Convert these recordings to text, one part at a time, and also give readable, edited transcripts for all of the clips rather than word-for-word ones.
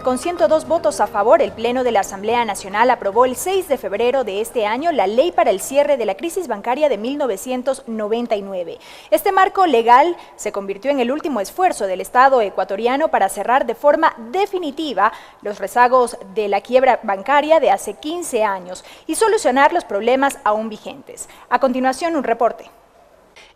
Con 102 votos a favor, el Pleno de la Asamblea Nacional aprobó el 6 de febrero de este año la Ley para el Cierre de la Crisis Bancaria de 1999. Este marco legal se convirtió en el último esfuerzo del Estado ecuatoriano para cerrar de forma definitiva los rezagos de la quiebra bancaria de hace 15 años y solucionar los problemas aún vigentes. A continuación, un reporte.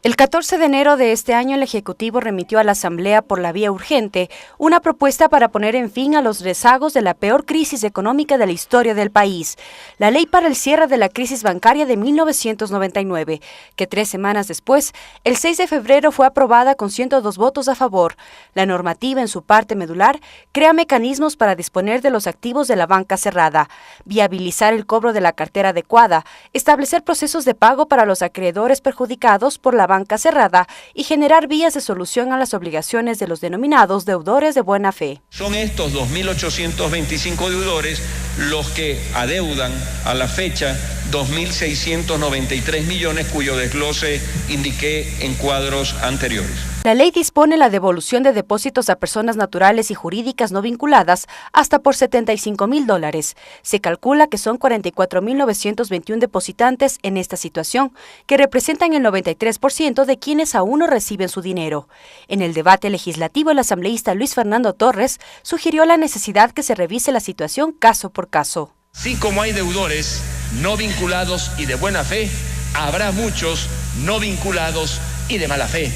El 14 de enero de este año, el Ejecutivo remitió a la Asamblea por la vía urgente una propuesta para poner en fin a los rezagos de la peor crisis económica de la historia del país, la Ley para el Cierre de la Crisis Bancaria de 1999, que 3 semanas después, el 6 de febrero, fue aprobada con 102 votos a favor. La normativa, en su parte medular, crea mecanismos para disponer de los activos de la banca cerrada, viabilizar el cobro de la cartera adecuada, establecer procesos de pago para los acreedores perjudicados por la banca cerrada y generar vías de solución a las obligaciones de los denominados deudores de buena fe. Son estos 2.825 deudores los que adeudan a la fecha 2.693 millones, cuyo desglose indiqué en cuadros anteriores. La ley dispone la devolución de depósitos a personas naturales y jurídicas no vinculadas hasta por $75.000. Se calcula que son 44.921 depositantes en esta situación, que representan el 93% de quienes aún no reciben su dinero. En el debate legislativo, el asambleísta Luis Fernando Torres sugirió la necesidad que se revise la situación caso por caso. Así como hay deudores no vinculados y de buena fe, habrá muchos no vinculados y de mala fe.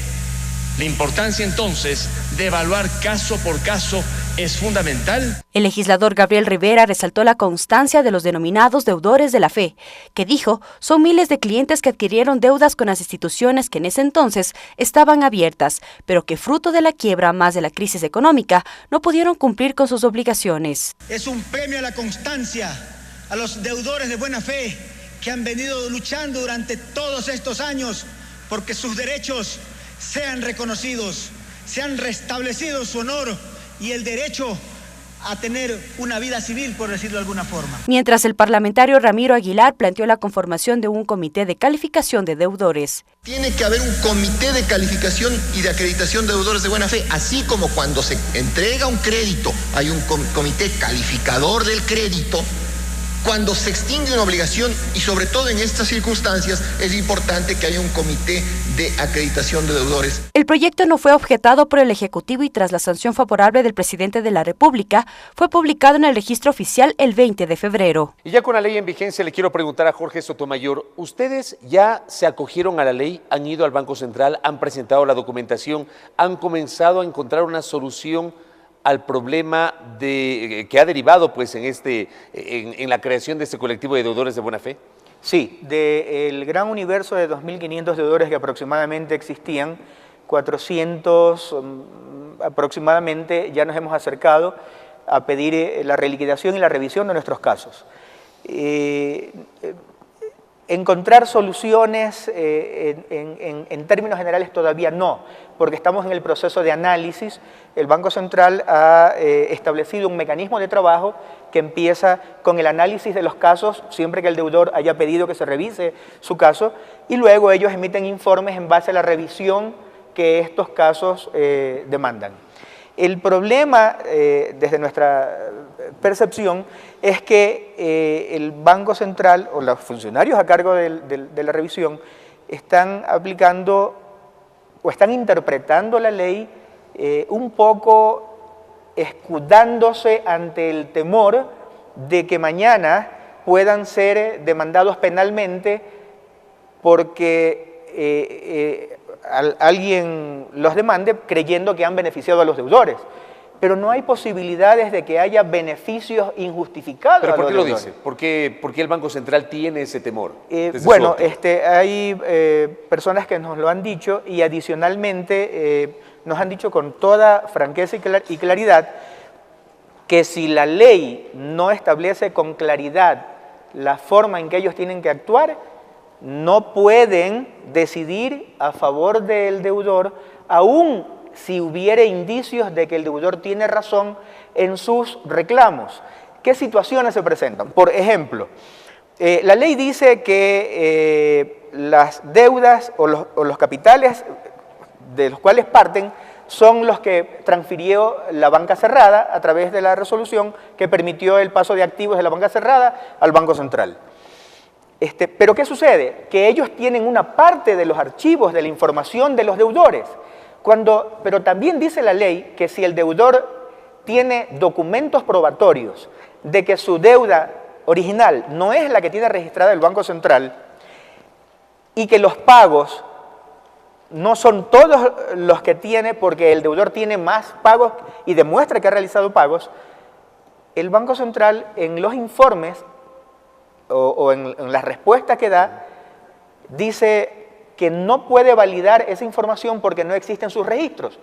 La importancia entonces de evaluar caso por caso es fundamental. El legislador Gabriel Rivera resaltó la constancia de los denominados deudores de la fe, que dijo son miles de clientes que adquirieron deudas con las instituciones que en ese entonces estaban abiertas, pero que fruto de la quiebra más de la crisis económica no pudieron cumplir con sus obligaciones. Es un premio a la constancia, a los deudores de buena fe que han venido luchando durante todos estos años porque sus derechos sean reconocidos, sean restablecido su honor y el derecho a tener una vida civil, por decirlo de alguna forma. Mientras el parlamentario Ramiro Aguilar planteó la conformación de un comité de calificación de deudores. Tiene que haber un comité de calificación y de acreditación de deudores de buena fe, así como cuando se entrega un crédito, hay un comité calificador del crédito. Cuando se extingue una obligación, y sobre todo en estas circunstancias, es importante que haya un comité de acreditación de deudores. El proyecto no fue objetado por el Ejecutivo y tras la sanción favorable del presidente de la República, fue publicado en el registro oficial el 20 de febrero. Y ya con la ley en vigencia, le quiero preguntar a Jorge Sotomayor, ¿ustedes ya se acogieron a la ley, han ido al Banco Central, han presentado la documentación, han comenzado a encontrar una solución al problema que ha derivado pues en la creación de este colectivo de deudores de buena fe? Sí, del gran universo de 2.500 deudores que aproximadamente existían, 400 aproximadamente ya nos hemos acercado a pedir la reliquidación y la revisión de nuestros casos. Encontrar soluciones en términos generales todavía no, porque estamos en el proceso de análisis. El Banco Central ha establecido un mecanismo de trabajo que empieza con el análisis de los casos, siempre que el deudor haya pedido que se revise su caso, y luego ellos emiten informes en base a la revisión que estos casos demandan. El problema, desde nuestra percepción, es que el Banco Central o los funcionarios a cargo de la revisión están aplicando o están interpretando la ley un poco escudándose ante el temor de que mañana puedan ser demandados penalmente porque alguien los demande creyendo que han beneficiado a los deudores. Pero no hay posibilidades de que haya beneficios injustificados. ¿Pero por qué lo deudores. dice? ¿Por qué el Banco Central tiene ese temor? Bueno, hay personas que nos lo han dicho y adicionalmente nos han dicho con toda franqueza y claridad que si la ley no establece con claridad la forma en que ellos tienen que actuar, no pueden decidir a favor del deudor, aún si hubiere indicios de que el deudor tiene razón en sus reclamos. ¿Qué situaciones se presentan? Por ejemplo, la ley dice que las deudas o los capitales de los cuales parten son los que transfirió la banca cerrada a través de la resolución que permitió el paso de activos de la banca cerrada al Banco Central. Pero ¿qué sucede? Que ellos tienen una parte de los archivos de la información de los deudores. Pero también dice la ley que si el deudor tiene documentos probatorios de que su deuda original no es la que tiene registrada el Banco Central y que los pagos no son todos los que tiene porque el deudor tiene más pagos y demuestra que ha realizado pagos, el Banco Central en los informes o en las respuestas que da, dice que no puede validar esa información porque no existen sus registros.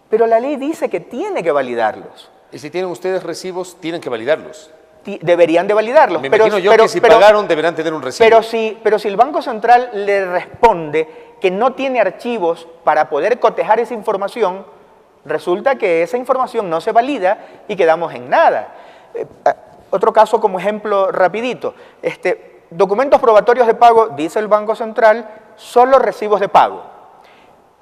Pero la ley dice que tiene que validarlos. Y si tienen ustedes recibos, tienen que validarlos. Deberían de validarlos. Me imagino yo que si pagaron deberán tener un recibo. Pero si el Banco Central le responde que no tiene archivos para poder cotejar esa información, resulta que esa información no se valida y quedamos en nada. Otro caso como ejemplo rapidito. Documentos probatorios de pago, dice el Banco Central, solo recibos de pago.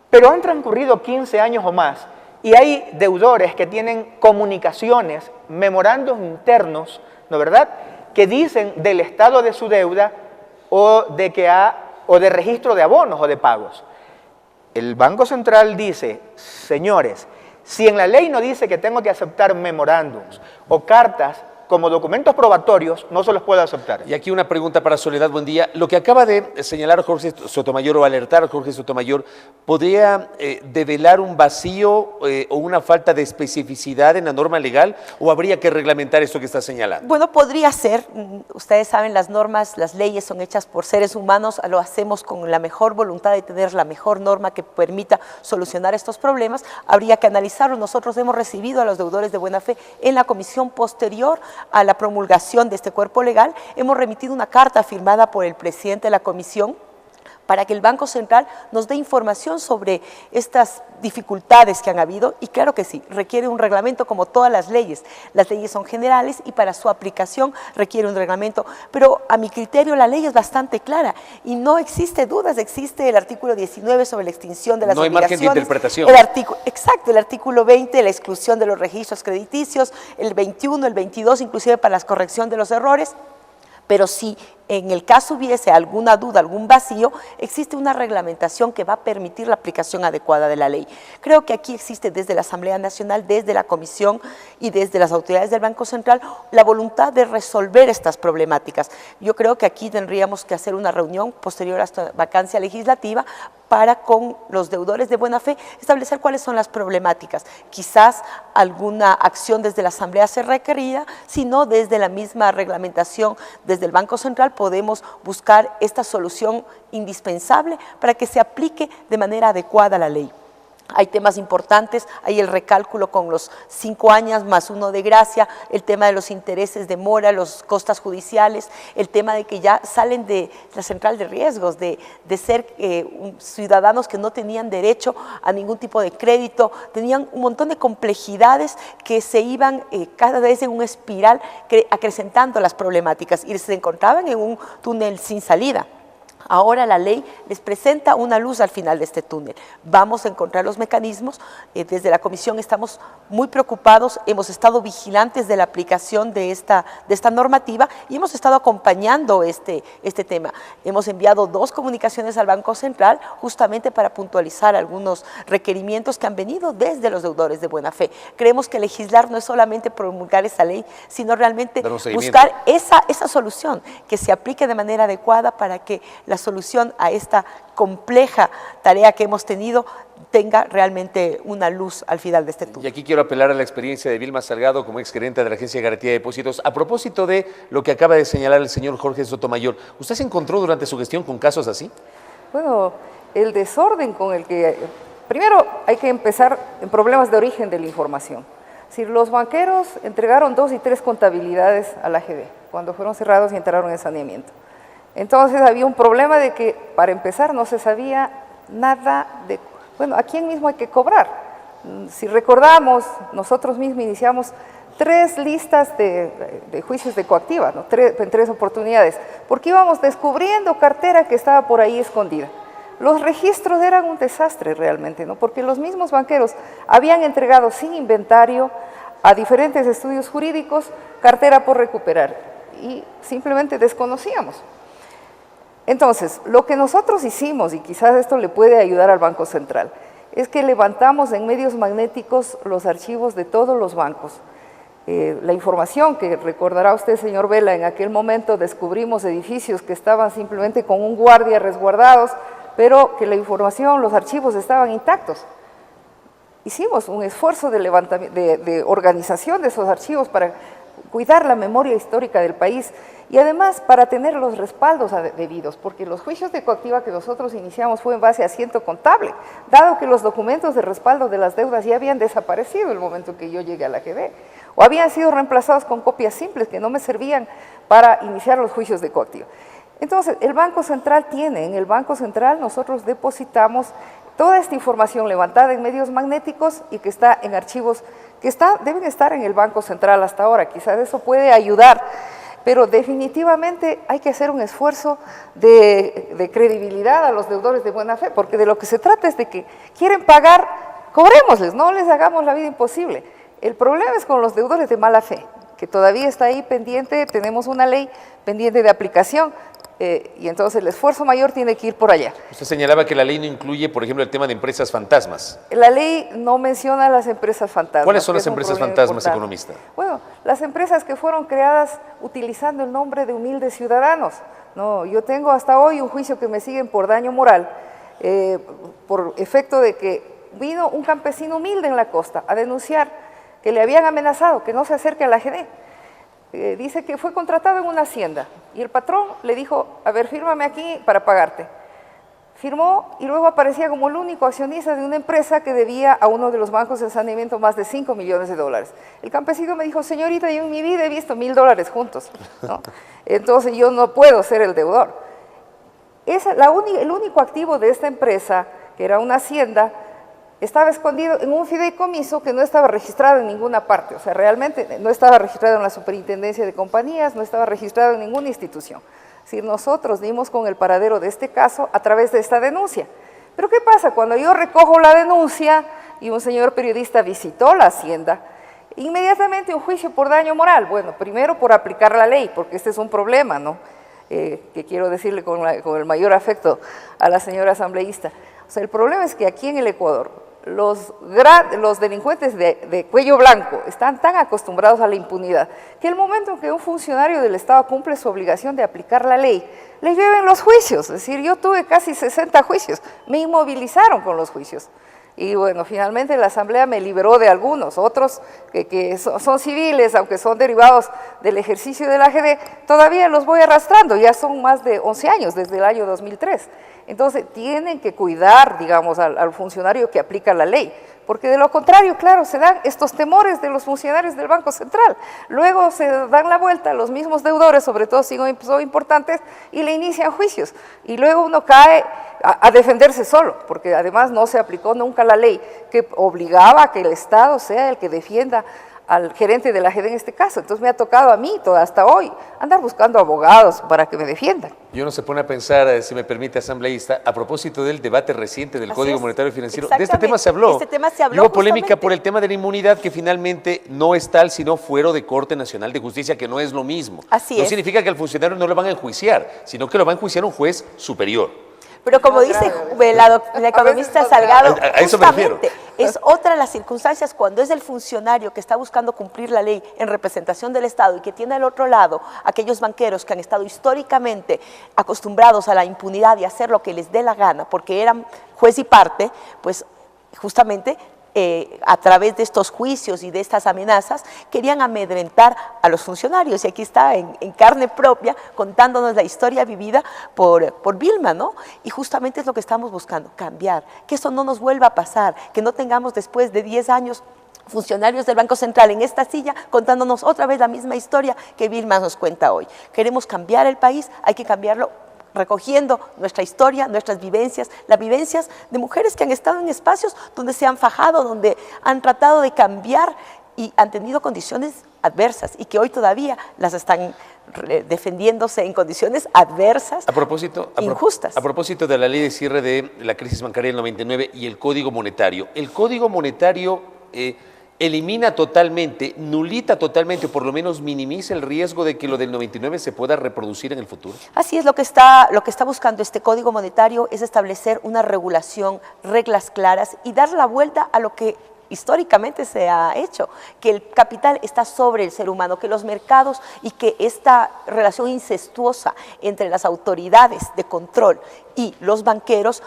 Pero han transcurrido 15 años o más y hay deudores que tienen comunicaciones, memorandos internos, ¿no verdad?, que dicen del estado de su deuda o de registro de abonos o de pagos. El Banco Central dice, señores, si en la ley no dice que tengo que aceptar memorándums o cartas como documentos probatorios, no se los puedo aceptar. Y aquí una pregunta para Soledad, buen día. Lo que acaba de señalar Jorge Sotomayor o alertar a Jorge Sotomayor, ¿podría develar un vacío o una falta de especificidad en la norma legal o habría que reglamentar esto que está señalando? Bueno, podría ser. Ustedes saben, las normas, las leyes son hechas por seres humanos, lo hacemos con la mejor voluntad de tener la mejor norma que permita solucionar estos problemas. Habría que analizarlo. Nosotros hemos recibido a los deudores de buena fe en la comisión posterior a la promulgación de este cuerpo legal, hemos remitido una carta firmada por el presidente de la comisión para que el Banco Central nos dé información sobre estas dificultades que han habido y claro que sí, requiere un reglamento como todas las leyes son generales y para su aplicación requiere un reglamento, pero a mi criterio la ley es bastante clara y no existe dudas, existe el artículo 19 sobre la extinción de las obligaciones. No hay margen de interpretación. Exacto, el artículo 20, la exclusión de los registros crediticios, el 21, el 22, inclusive para la corrección de los errores, pero si en el caso hubiese alguna duda, algún vacío, existe una reglamentación que va a permitir la aplicación adecuada de la ley. Creo que aquí existe desde la Asamblea Nacional, desde la Comisión y desde las autoridades del Banco Central la voluntad de resolver estas problemáticas. Yo creo que aquí tendríamos que hacer una reunión posterior a esta vacancia legislativa para con los deudores de buena fe establecer cuáles son las problemáticas. Quizás alguna acción desde la Asamblea se requería, sino desde la misma reglamentación desde el Banco Central podemos buscar esta solución indispensable para que se aplique de manera adecuada la ley. Hay temas importantes, hay el recálculo con los 5 años más 1 de gracia, el tema de los intereses de mora, los costas judiciales, el tema de que ya salen de la central de riesgos, de ser ciudadanos que no tenían derecho a ningún tipo de crédito, tenían un montón de complejidades que se iban cada vez en una espiral acrecentando las problemáticas y se encontraban en un túnel sin salida. Ahora la ley les presenta una luz al final de este túnel. Vamos a encontrar los mecanismos. Desde la Comisión estamos muy preocupados, hemos estado vigilantes de la aplicación de esta normativa y hemos estado acompañando este tema. Hemos enviado 2 comunicaciones al Banco Central justamente para puntualizar algunos requerimientos que han venido desde los deudores de buena fe. Creemos que legislar no es solamente promulgar esa ley, sino realmente buscar esa solución que se aplique de manera adecuada para que la solución a esta compleja tarea que hemos tenido tenga realmente una luz al final de este túnel. Y aquí quiero apelar a la experiencia de Vilma Salgado como exgerente de la Agencia de Garantía de Depósitos. A propósito de lo que acaba de señalar el señor Jorge Sotomayor, ¿usted se encontró durante su gestión con casos así? Bueno, el desorden con el que... Primero hay que empezar en problemas de origen de la información. Es decir, los banqueros entregaron 2 y 3 contabilidades a la AGD cuando fueron cerrados y entraron en saneamiento. Entonces había un problema de que, para empezar, no se sabía nada de, bueno, a quién mismo hay que cobrar. Si recordamos, nosotros mismos iniciamos 3 listas de juicios de coactiva, ¿no? en 3 oportunidades, porque íbamos descubriendo cartera que estaba por ahí escondida. los registros eran un desastre realmente, ¿no? Porque los mismos banqueros habían entregado sin inventario a diferentes estudios jurídicos cartera por recuperar y simplemente desconocíamos. Entonces, lo que nosotros hicimos, y quizás esto le puede ayudar al Banco Central, es que levantamos en medios magnéticos los archivos de todos los bancos. La información que recordará usted, señor Vela, en aquel momento descubrimos edificios que estaban simplemente con un guardia resguardados, pero que la información, los archivos estaban intactos. Hicimos un esfuerzo de organización de esos archivos para cuidar la memoria histórica del país y además para tener los respaldos debidos, porque los juicios de coactiva que nosotros iniciamos fue en base a asiento contable, dado que los documentos de respaldo de las deudas ya habían desaparecido el momento en que yo llegué a la AGB, o habían sido reemplazados con copias simples que no me servían para iniciar los juicios de coactiva. Entonces, el Banco Central en el Banco Central nosotros depositamos toda esta información levantada en medios magnéticos y que está en archivos que deben estar en el Banco Central hasta ahora. Quizás eso puede ayudar, pero definitivamente hay que hacer un esfuerzo de credibilidad a los deudores de buena fe, porque de lo que se trata es de que quieren pagar, cobrémosles, no les hagamos la vida imposible. El problema es con los deudores de mala fe, que todavía está ahí pendiente, tenemos una ley pendiente de aplicación, y entonces el esfuerzo mayor tiene que ir por allá. Usted señalaba que la ley no incluye, por ejemplo, el tema de empresas fantasmas. La ley no menciona las empresas fantasmas. ¿Cuáles son las empresas fantasmas, economista? Bueno, las empresas que fueron creadas utilizando el nombre de humildes ciudadanos. No, yo tengo hasta hoy un juicio que me siguen por daño moral, por efecto de que vino un campesino humilde en la costa a denunciar que le habían amenazado, que no se acerque a la AGD. Dice que fue contratado en una hacienda y el patrón le dijo, a ver, fírmame aquí para pagarte. Firmó y luego aparecía como el único accionista de una empresa que debía a uno de los bancos de saneamiento más de $5 millones. El campesino me dijo, señorita, yo en mi vida he visto $1,000 juntos, ¿no? Entonces yo no puedo ser el deudor. El único activo de esta empresa, que era una hacienda, estaba escondido en un fideicomiso que no estaba registrado en ninguna parte, o sea, realmente no estaba registrado en la Superintendencia de Compañías, no estaba registrado en ninguna institución. Es decir, nosotros dimos con el paradero de este caso a través de esta denuncia. Pero ¿qué pasa? Cuando yo recojo la denuncia y un señor periodista visitó la hacienda, inmediatamente un juicio por daño moral. Bueno, primero por aplicar la ley, porque este es un problema, ¿no? Que quiero decirle con el mayor afecto a la señora asambleísta. O sea, el problema es que aquí en el Ecuador, los delincuentes de cuello blanco están tan acostumbrados a la impunidad que el momento en que un funcionario del Estado cumple su obligación de aplicar la ley, le lleven los juicios. Es decir, yo tuve casi 60 juicios, me inmovilizaron con los juicios. Y bueno, finalmente la Asamblea me liberó de algunos, otros que son civiles, aunque son derivados del ejercicio de la AGD, todavía los voy arrastrando, ya son más de 11 años, desde el año 2003. Entonces, tienen que cuidar, digamos, al funcionario que aplica la ley, porque de lo contrario, claro, se dan estos temores de los funcionarios del Banco Central. Luego se dan la vuelta a los mismos deudores, sobre todo si son importantes, y le inician juicios. Y luego uno cae a defenderse solo, porque además no se aplicó nunca la ley que obligaba a que el Estado sea el que defienda al gerente de la AGD en este caso. Entonces me ha tocado a mí, hasta hoy, andar buscando abogados para que me defiendan. Y uno se pone a pensar, si me permite, asambleísta, a propósito del debate reciente del Código Monetario y Financiero, de este tema se habló. Este tema se habló. Hubo polémica por el tema de la inmunidad, que finalmente no es tal, sino fuero de Corte Nacional de Justicia, que no es lo mismo. Así no es. significa que al funcionario no lo van a enjuiciar, sino que lo va a enjuiciar un juez superior. Pero como dice la economista Salgado, a eso me refiero. justamente es otra de las circunstancias cuando es el funcionario que está buscando cumplir la ley en representación del Estado y que tiene al otro lado aquellos banqueros que han estado históricamente acostumbrados a la impunidad y a hacer lo que les dé la gana porque eran juez y parte, pues justamente a través de estos juicios y de estas amenazas, querían amedrentar a los funcionarios. Y aquí está en carne propia contándonos la historia vivida por Vilma, ¿no? Y justamente es lo que estamos buscando, cambiar, que eso no nos vuelva a pasar, que no tengamos después de 10 años funcionarios del Banco Central en esta silla contándonos otra vez la misma historia que Vilma nos cuenta hoy. Queremos cambiar el país, hay que cambiarlo recogiendo nuestra historia, nuestras vivencias, las vivencias de mujeres que han estado en espacios donde se han fajado, donde han tratado de cambiar y han tenido condiciones adversas y que hoy todavía las están defendiéndose en condiciones adversas, injustas. A propósito de la ley de cierre de la crisis bancaria del 99 y el Código Monetario, el Código Monetario elimina totalmente, nulita totalmente, o por lo menos minimiza el riesgo de que lo del 99 se pueda reproducir en el futuro. Así es, lo que está buscando este Código Monetario es establecer una regulación, reglas claras y dar la vuelta a lo que históricamente se ha hecho, que el capital está sobre el ser humano, que los mercados y que esta relación incestuosa entre las autoridades de control y los banqueros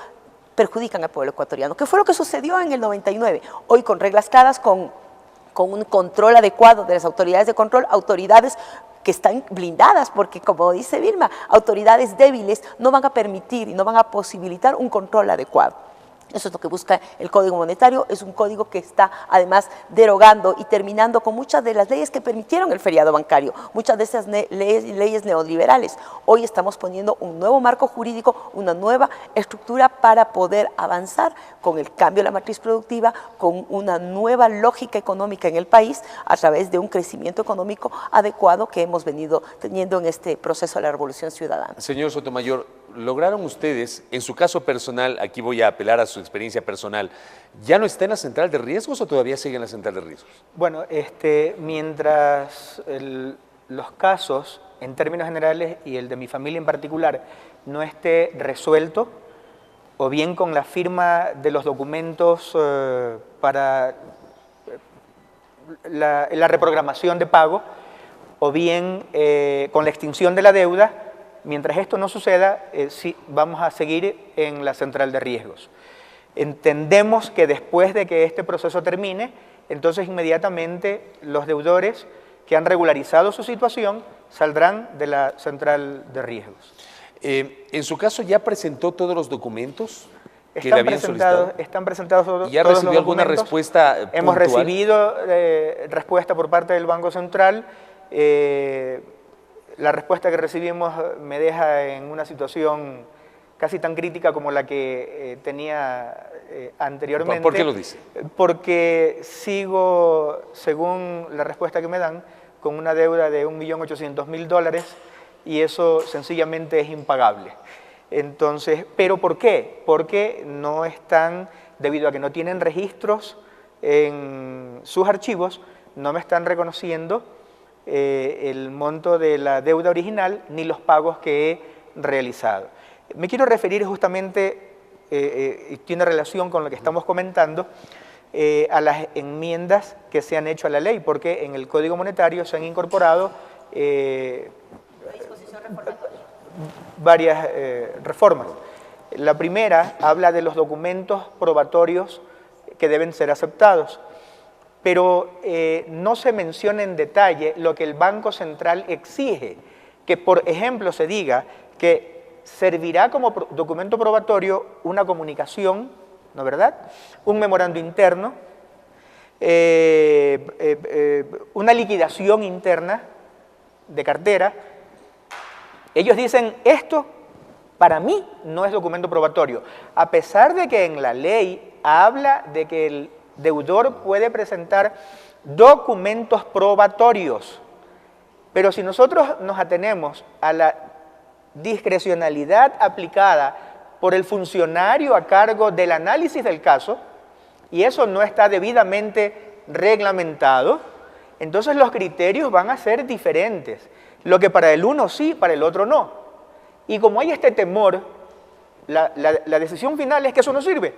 perjudican al pueblo ecuatoriano, que fue lo que sucedió en el 99. Hoy con reglas claras, con un control adecuado de las autoridades de control, autoridades que están blindadas, porque como dice Vilma, autoridades débiles no van a permitir y no van a posibilitar un control adecuado. Eso es lo que busca el Código Monetario, es un código que está además derogando y terminando con muchas de las leyes que permitieron el feriado bancario, muchas de esas leyes neoliberales. Hoy estamos poniendo un nuevo marco jurídico, una nueva estructura para poder avanzar con el cambio de la matriz productiva, con una nueva lógica económica en el país a través de un crecimiento económico adecuado que hemos venido teniendo en este proceso de la Revolución Ciudadana. Señor Sotomayor, ¿lograron ustedes, en su caso personal, aquí voy a apelar a su experiencia personal, ya no está en la central de riesgos o todavía sigue en la central de riesgos? Bueno, mientras los casos, en términos generales, y el de mi familia en particular, no esté resuelto, o bien con la firma de los documentos para la reprogramación de pago, o bien con la extinción de la deuda, mientras esto no suceda, sí, vamos a seguir en la central de riesgos. Entendemos que después de que este proceso termine, entonces inmediatamente los deudores que han regularizado su situación saldrán de la central de riesgos. ¿En su caso ya presentó todos los documentos que le habían solicitado? Están presentados todos los documentos. ¿Ya recibió alguna respuesta puntual? Hemos recibido respuesta por parte del Banco Central. La respuesta que recibimos me deja en una situación casi tan crítica como la que tenía anteriormente. ¿Por qué lo dice? Porque sigo, según la respuesta que me dan, con una deuda de $1.800.000 y eso sencillamente es impagable. Entonces, ¿pero por qué? Porque no están, debido a que no tienen registros en sus archivos, no me están reconociendo el monto de la deuda original ni los pagos que he realizado. Me quiero referir justamente, y tiene relación con lo que estamos comentando, a las enmiendas que se han hecho a la ley, porque en el Código Monetario se han incorporado varias reformas. La primera habla de los documentos probatorios que deben ser aceptados, pero no se menciona en detalle lo que el Banco Central exige, que por ejemplo se diga que servirá como documento probatorio una comunicación, ¿no verdad?, un memorando interno, una liquidación interna de cartera. Ellos dicen, esto para mí no es documento probatorio, a pesar de que en la ley habla de que el deudor puede presentar documentos probatorios, pero si nosotros nos atenemos a la discrecionalidad aplicada por el funcionario a cargo del análisis del caso, y eso no está debidamente reglamentado, entonces los criterios van a ser diferentes. Lo que para el uno sí, para el otro no. Y como hay este temor, la decisión final es que eso no sirve.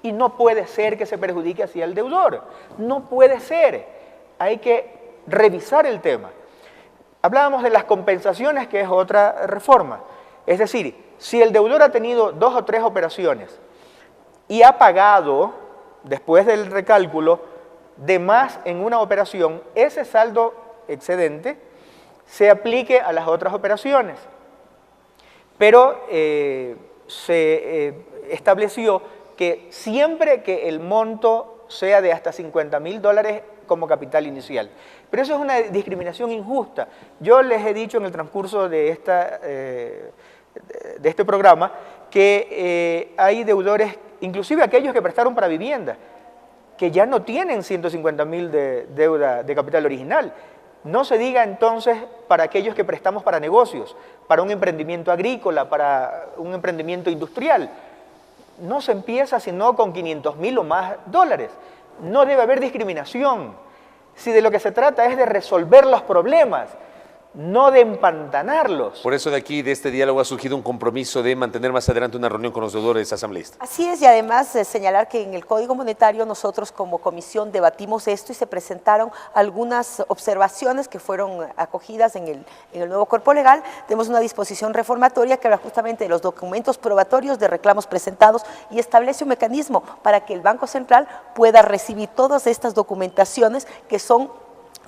Y no puede ser que se perjudique así al deudor. No puede ser. Hay que revisar el tema. Hablábamos de las compensaciones, que es otra reforma. Es decir, si el deudor ha tenido 2 o 3 operaciones y ha pagado, después del recálculo, de más en una operación, ese saldo excedente se aplique a las otras operaciones. Pero se estableció que siempre que el monto sea de hasta $50.000 como capital inicial. Pero eso es una discriminación injusta. Yo les he dicho en el transcurso de este programa que hay deudores, inclusive aquellos que prestaron para vivienda, que ya no tienen 150.000 de deuda de capital original. No se diga entonces para aquellos que prestamos para negocios, para un emprendimiento agrícola, para un emprendimiento industrial. No se empieza sino con 500.000 o más dólares. No debe haber discriminación. Si de lo que se trata es de resolver los problemas, no de empantanarlos. Por eso de aquí, de este diálogo, ha surgido un compromiso de mantener más adelante una reunión con los deudores asambleístas. Así es, y además señalar que en el Código Monetario nosotros como comisión debatimos esto y se presentaron algunas observaciones que fueron acogidas en el nuevo cuerpo legal. Tenemos una disposición reformatoria que habla justamente de los documentos probatorios de reclamos presentados y establece un mecanismo para que el Banco Central pueda recibir todas estas documentaciones que son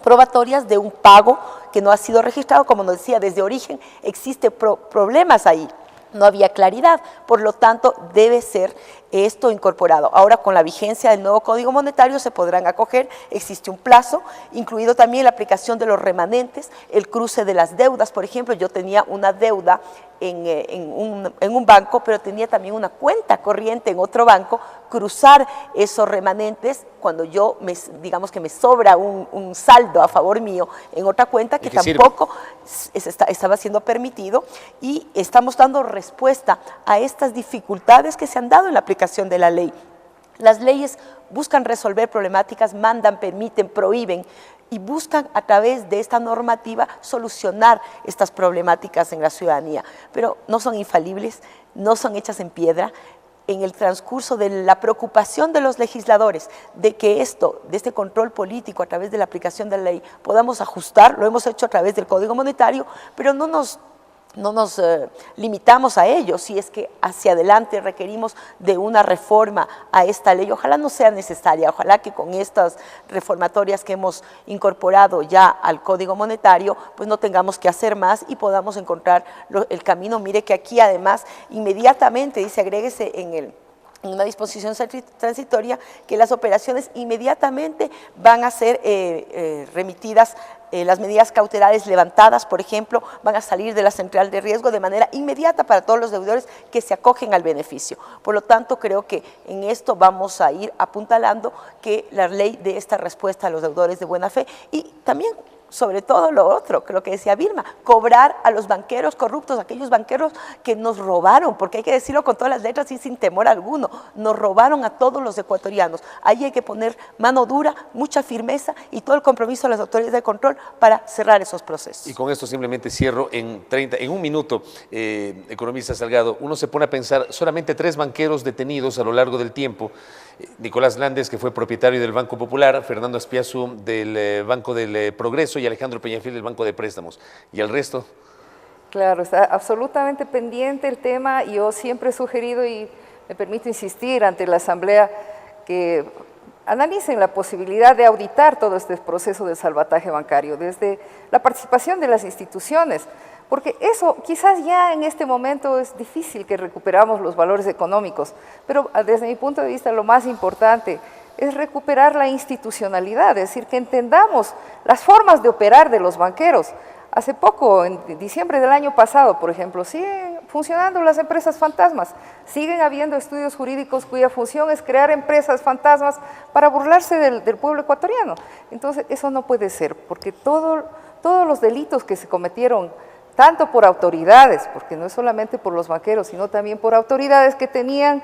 probatorias de un pago que no ha sido registrado. Como nos decía, desde origen existen problemas ahí, no había claridad, por lo tanto debe ser esto incorporado. Ahora con la vigencia del nuevo Código Monetario se podrán acoger, existe un plazo, incluido también la aplicación de los remanentes, el cruce de las deudas. Por ejemplo, yo tenía una deuda en un banco, pero tenía también una cuenta corriente en otro banco, cruzar esos remanentes cuando yo, digamos que me sobra un saldo a favor mío en otra cuenta que tampoco estaba siendo permitido, y estamos dando respuesta a estas dificultades que se han dado en la aplicación de la ley. Las leyes buscan resolver problemáticas, mandan, permiten, prohíben, y buscan a través de esta normativa solucionar estas problemáticas en la ciudadanía, pero no son infalibles, no son hechas en piedra. En el transcurso de la preocupación de los legisladores de que de este control político a través de la aplicación de la ley podamos ajustar, lo hemos hecho a través del Código Monetario, pero no nos limitamos a ello. Si es que hacia adelante requerimos de una reforma a esta ley, ojalá no sea necesaria, ojalá que con estas reformatorias que hemos incorporado ya al Código Monetario, pues no tengamos que hacer más y podamos encontrar el camino. Mire que aquí además inmediatamente dice, agréguese en una disposición transitoria, que las operaciones inmediatamente van a ser remitidas, las medidas cautelares levantadas, por ejemplo, van a salir de la central de riesgo de manera inmediata para todos los deudores que se acogen al beneficio. Por lo tanto, creo que en esto vamos a ir apuntalando que la ley dé esta respuesta a los deudores de buena fe, y también, sobre todo lo otro, que lo que decía Vilma, cobrar a los banqueros corruptos, aquellos banqueros que nos robaron, porque hay que decirlo con todas las letras y sin temor alguno, nos robaron a todos los ecuatorianos. Ahí hay que poner mano dura, mucha firmeza y todo el compromiso de las autoridades de control para cerrar esos procesos. Y con esto simplemente cierro en un minuto, economista Salgado. Uno se pone a pensar, solamente 3 banqueros detenidos a lo largo del tiempo: Nicolás Landes, que fue propietario del Banco Popular, Fernando Aspiazu del Banco del Progreso y Alejandro Peñafiel del Banco de Préstamos. ¿Y el resto? Claro, está absolutamente pendiente el tema, y yo siempre he sugerido, y me permito insistir ante la Asamblea, que analicen la posibilidad de auditar todo este proceso de salvataje bancario, desde la participación de las instituciones, porque eso quizás ya en este momento es difícil que recuperamos los valores económicos, pero desde mi punto de vista lo más importante es recuperar la institucionalidad, es decir, que entendamos las formas de operar de los banqueros. Hace poco, en diciembre del año pasado, por ejemplo, siguen funcionando las empresas fantasmas, siguen habiendo estudios jurídicos cuya función es crear empresas fantasmas para burlarse del pueblo ecuatoriano. Entonces, eso no puede ser, porque todos los delitos que se cometieron, tanto por autoridades, porque no es solamente por los banqueros, sino también por autoridades que tenían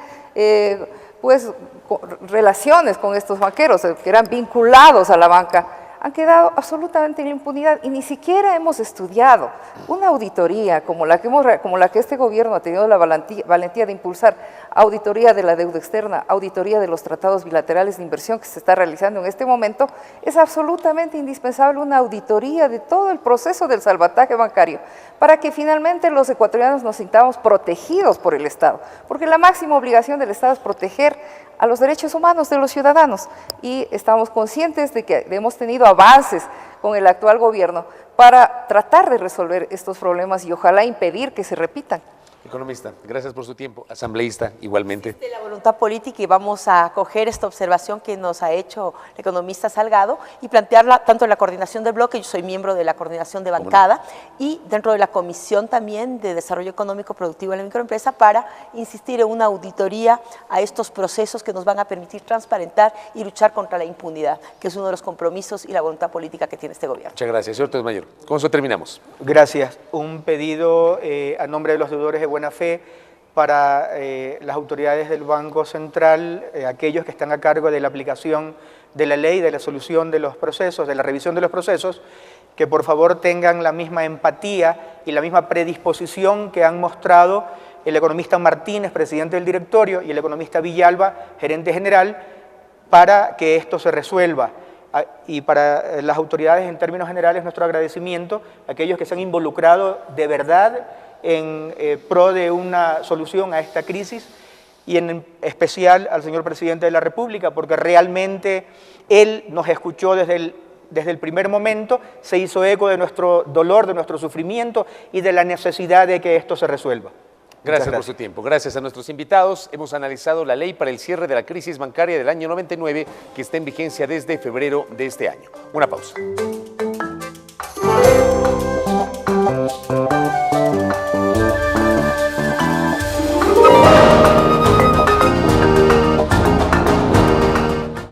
relaciones con estos banqueros, que eran vinculados a la banca, han quedado absolutamente en impunidad, y ni siquiera hemos estudiado una auditoría como la que este gobierno ha tenido la valentía de impulsar, auditoría de la deuda externa, auditoría de los tratados bilaterales de inversión que se está realizando en este momento. Es absolutamente indispensable una auditoría de todo el proceso del salvataje bancario para que finalmente los ecuatorianos nos sintamos protegidos por el Estado, porque la máxima obligación del Estado es proteger a los derechos humanos de los ciudadanos, y estamos conscientes de que hemos tenido avances con el actual gobierno para tratar de resolver estos problemas y ojalá impedir que se repitan. Economista, gracias por su tiempo. Asambleísta, igualmente. Existe la voluntad política y vamos a acoger esta observación que nos ha hecho el economista Salgado y plantearla tanto en la coordinación del bloque, yo soy miembro de la coordinación de bancada, y dentro de la Comisión también de Desarrollo Económico Productivo de la Microempresa para insistir en una auditoría a estos procesos que nos van a permitir transparentar y luchar contra la impunidad, que es uno de los compromisos y la voluntad política que tiene este gobierno. Muchas gracias, señor Tesmayor. Con eso terminamos. Gracias. Un pedido a nombre de los deudores de buena fe para las autoridades del Banco Central, aquellos que están a cargo de la aplicación de la ley, de la solución de los procesos, de la revisión de los procesos, que por favor tengan la misma empatía y la misma predisposición que han mostrado el economista Martínez, presidente del directorio, y el economista Villalba, gerente general, para que esto se resuelva. Y para las autoridades, en términos generales, nuestro agradecimiento a aquellos que se han involucrado de verdad en pro de una solución a esta crisis, y en especial al señor presidente de la República, porque realmente él nos escuchó desde el primer momento, se hizo eco de nuestro dolor, de nuestro sufrimiento y de la necesidad de que esto se resuelva. Gracias por su tiempo. Gracias a nuestros invitados. Hemos analizado la ley para el cierre de la crisis bancaria del año 99, que está en vigencia desde febrero de este año. Una pausa.